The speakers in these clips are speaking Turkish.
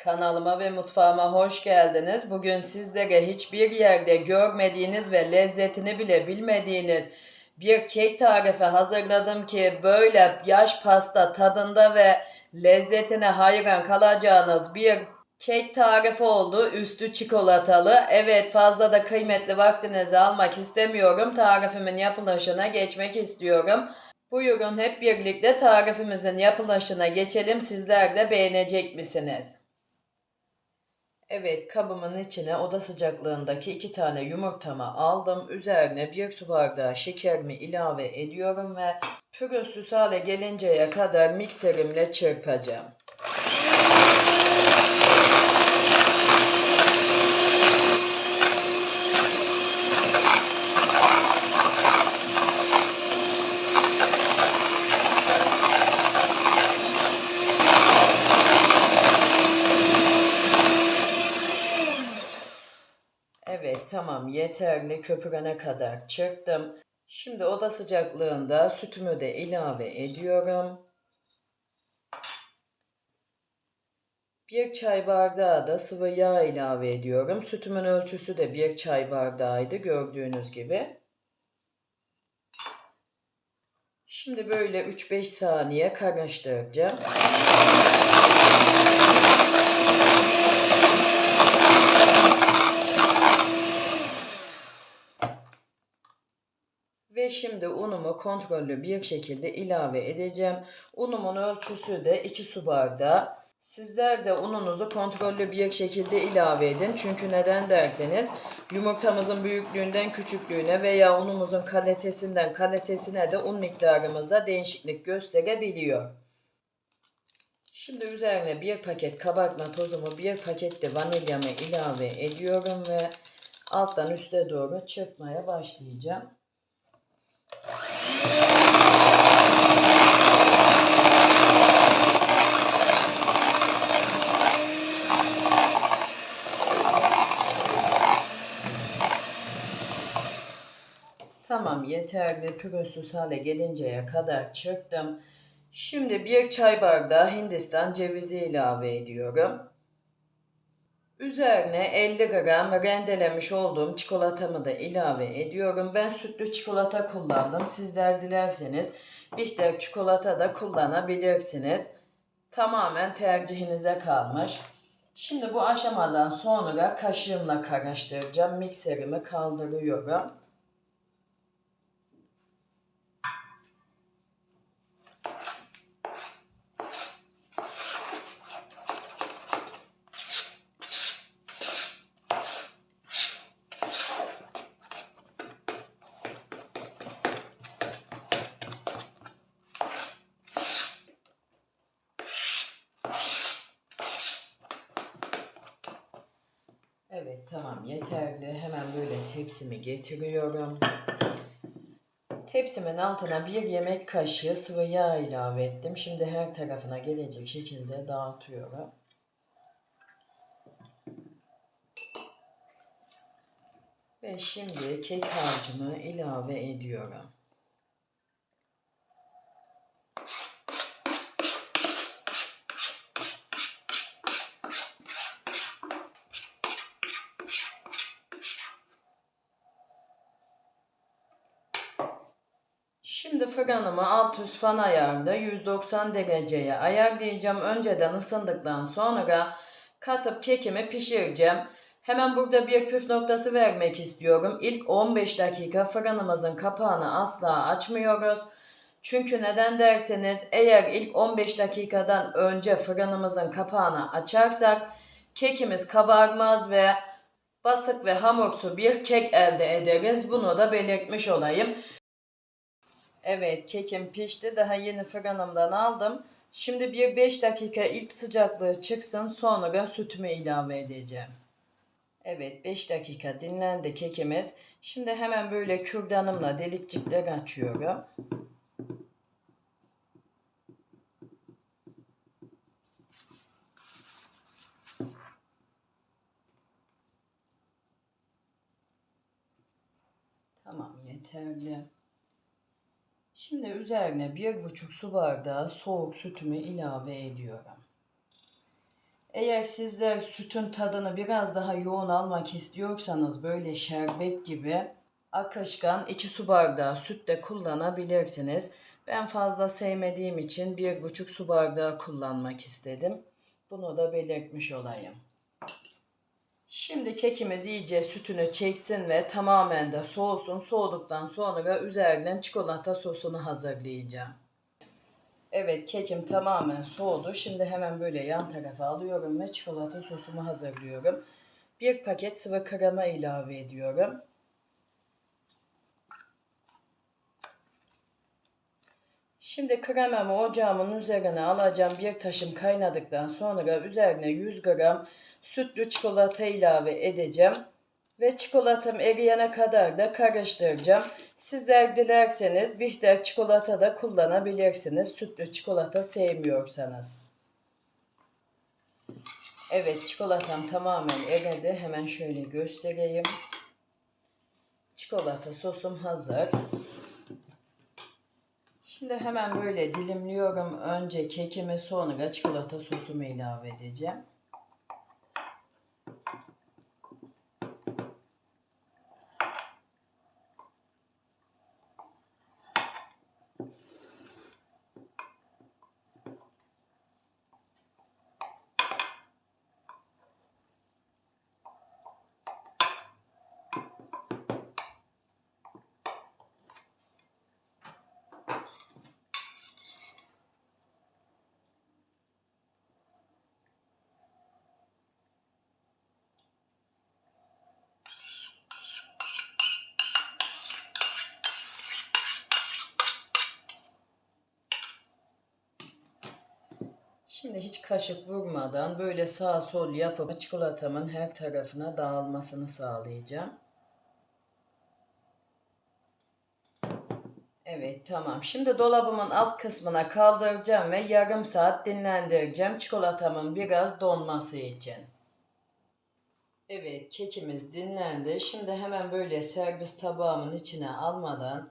Kanalıma ve mutfağıma hoş geldiniz. Bugün sizlere hiçbir yerde görmediğiniz ve lezzetini bile bilmediğiniz bir kek tarifi hazırladım ki böyle yaş pasta tadında ve lezzetine hayran kalacağınız bir kek tarifi oldu. Üstü çikolatalı. Evet, fazla da kıymetli vaktinizi almak istemiyorum. Tarifimin yapılışına geçmek istiyorum. Buyurun hep birlikte tarifimizin yapılışına geçelim. Sizler de beğenecek misiniz? Evet, kabımın içine oda sıcaklığındaki 2 tane yumurtamı aldım. Üzerine 1 su bardağı şekerimi ilave ediyorum ve pürüzsüz hale gelinceye kadar mikserimle çırpacağım. Evet, tamam, yeterli, köpürene kadar çırptım. Şimdi oda sıcaklığında sütümü de ilave ediyorum. 1 çay bardağı da sıvı yağ ilave ediyorum. Sütümün ölçüsü de 1 çay bardağıydı gördüğünüz gibi. Şimdi böyle 3-5 saniye karıştıracağım. Ve şimdi unumu kontrollü bir şekilde ilave edeceğim. Unumun ölçüsü de 2 su bardağı. Sizler de ununuzu kontrollü bir şekilde ilave edin. Çünkü neden derseniz yumurtamızın büyüklüğünden küçüklüğüne veya unumuzun kalitesinden kalitesine de un miktarımızda değişiklik gösterebiliyor. Şimdi üzerine 1 paket kabartma tozumu, 1 paket de vanilyamı ilave ediyorum ve alttan üste doğru çırpmaya başlayacağım. Tamam, yeterli, pürüzsüz hale gelinceye kadar çırptım. Şimdi 1 çay bardağı Hindistan cevizi ilave ediyorum. Üzerine 50 gram rendelemiş olduğum çikolatamı da ilave ediyorum. Ben sütlü çikolata kullandım. Sizler dilerseniz bitter çikolata da kullanabilirsiniz. Tamamen tercihinize kalmış. Şimdi bu aşamadan sonra kaşığımla karıştıracağım. Mikserimi kaldırıyorum. Evet, tamam, yeterli. Hemen böyle tepsimi getiriyorum. Tepsimin altına 1 yemek kaşığı sıvı yağ ilave ettim. Şimdi her tarafına gelecek şekilde dağıtıyorum. Ve şimdi kek harcımı ilave ediyorum. Şimdi fırınımı alt üst fan ayarında 190 dereceye ayarlayacağım. Önceden ısındıktan sonra katıp kekimi pişireceğim. Hemen burada bir püf noktası vermek istiyorum. İlk 15 dakika fırınımızın kapağını asla açmıyoruz. Çünkü neden derseniz eğer ilk 15 dakikadan önce fırınımızın kapağını açarsak kekimiz kabarmaz ve basık ve hamursu bir kek elde ederiz. Bunu da belirtmiş olayım. Evet, kekim pişti. Daha yeni fırınımdan aldım. Şimdi bir 5 dakika ilk sıcaklığı çıksın. Sonra sütümü ilave edeceğim. Evet, 5 dakika dinlendi kekimiz. Şimdi hemen böyle kürdanımla delikçikler açıyorum. Tamam, yeterli. Şimdi üzerine 1,5 su bardağı soğuk sütümü ilave ediyorum. Eğer sizler sütün tadını biraz daha yoğun almak istiyorsanız böyle şerbet gibi akışkan 2 su bardağı süt de kullanabilirsiniz. Ben fazla sevmediğim için 1,5 su bardağı kullanmak istedim. Bunu da belirtmiş olayım. Şimdi kekimiz iyice sütünü çeksin ve tamamen de soğusun. Soğuduktan sonra üzerinden çikolata sosunu hazırlayacağım. Evet, kekim tamamen soğudu. Şimdi hemen böyle yan tarafa alıyorum ve çikolata sosumu hazırlıyorum. Bir paket sıvı krema ilave ediyorum. Şimdi kremamı ocağımın üzerine alacağım. Bir taşım kaynadıktan sonra üzerine 100 gram sütlü çikolata ilave edeceğim. Ve çikolatam eriyene kadar da karıştıracağım. Sizler dilerseniz bitter çikolata da kullanabilirsiniz. Sütlü çikolata sevmiyorsanız. Evet, çikolatam tamamen eridi. Hemen şöyle göstereyim. Çikolata sosum hazır. Şimdi hemen böyle dilimliyorum. Önce kekimi, sonra çikolata sosumu ilave edeceğim. Şimdi hiç kaşık vurmadan böyle sağ sol yapıp çikolatamın her tarafına dağılmasını sağlayacağım. Evet, tamam. Şimdi dolabımın alt kısmına kaldıracağım ve yarım saat dinlendireceğim çikolatamın biraz donması için. Evet, kekimiz dinlendi. Şimdi hemen böyle servis tabağımın içine almadan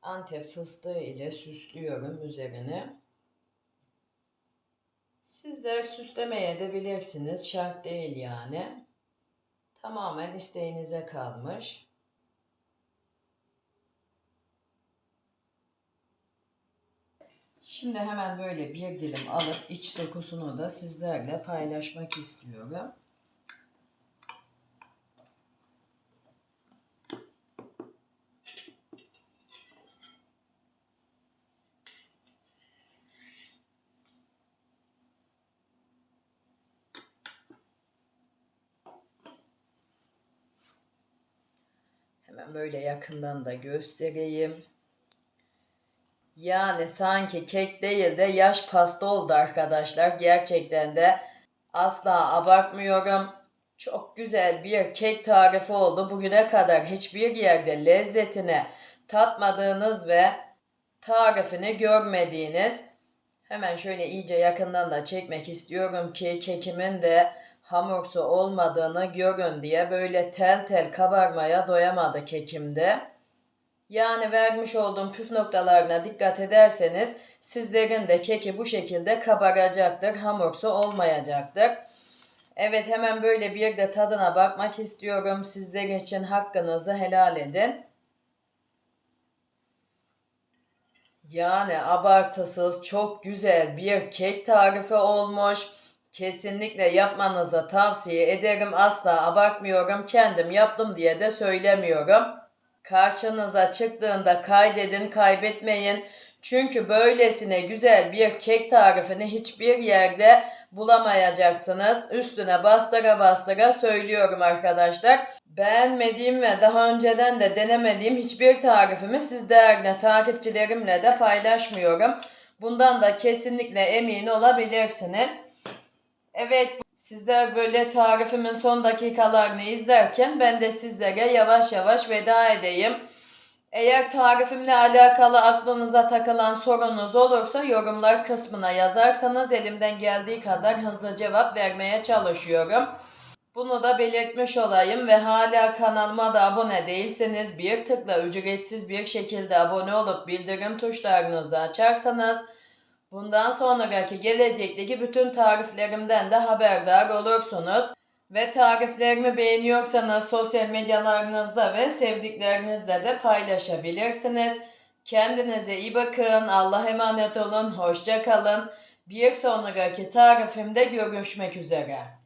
Antep fıstığı ile süslüyorum üzerini. Siz de süslemeye edebilirsiniz. Şart değil yani. Tamamen isteğinize kalmış. Şimdi hemen böyle bir dilim alıp iç dokusunu da sizlerle paylaşmak istiyorum. Hemen böyle yakından da göstereyim. Yani sanki kek değil de yaş pasta oldu arkadaşlar. Gerçekten de asla abartmıyorum. Çok güzel bir kek tarifi oldu. Bugüne kadar hiçbir yerde lezzetini tatmadığınız ve tarifini görmediğiniz. Hemen şöyle iyice yakından da çekmek istiyorum ki kekimin de hamursu olmadığını görün diye böyle tel tel kabarmaya doyamadı kekimde. Yani vermiş olduğum püf noktalarına dikkat ederseniz sizlerin de keki bu şekilde kabaracaktır, hamursu olmayacaktır. Evet, hemen böyle bir de tadına bakmak istiyorum. Sizler için hakkınızı helal edin. Yani abartısız çok güzel bir kek tarifi olmuş. Kesinlikle yapmanızı tavsiye ederim. Asla abartmıyorum. Kendim yaptım diye de söylemiyorum. Karşınıza çıktığında kaydedin, kaybetmeyin. Çünkü böylesine güzel bir kek tarifini hiçbir yerde bulamayacaksınız. Üstüne bastıra bastıra söylüyorum arkadaşlar. Beğenmediğim ve daha önceden de denemediğim hiçbir tarifimi sizlerle, takipçilerimle de paylaşmıyorum. Bundan da kesinlikle emin olabilirsiniz. Evet, sizler böyle tarifimin son dakikalarını izlerken ben de sizlere yavaş yavaş veda edeyim. Eğer tarifimle alakalı aklınıza takılan sorunuz olursa yorumlar kısmına yazarsanız elimden geldiği kadar hızlı cevap vermeye çalışıyorum. Bunu da belirtmiş olayım ve hala kanalıma da abone değilseniz bir tıkla ücretsiz bir şekilde abone olup bildirim tuşlarınızı açarsanız Bundan sonraki gelecekteki bütün tariflerimden de haberdar olursunuz. Ve tariflerimi beğeniyorsanız sosyal medyalarınızda ve sevdiklerinizle de paylaşabilirsiniz. Kendinize iyi bakın. Allah'a emanet olun. Hoşça kalın. Bir sonraki tarifimde görüşmek üzere.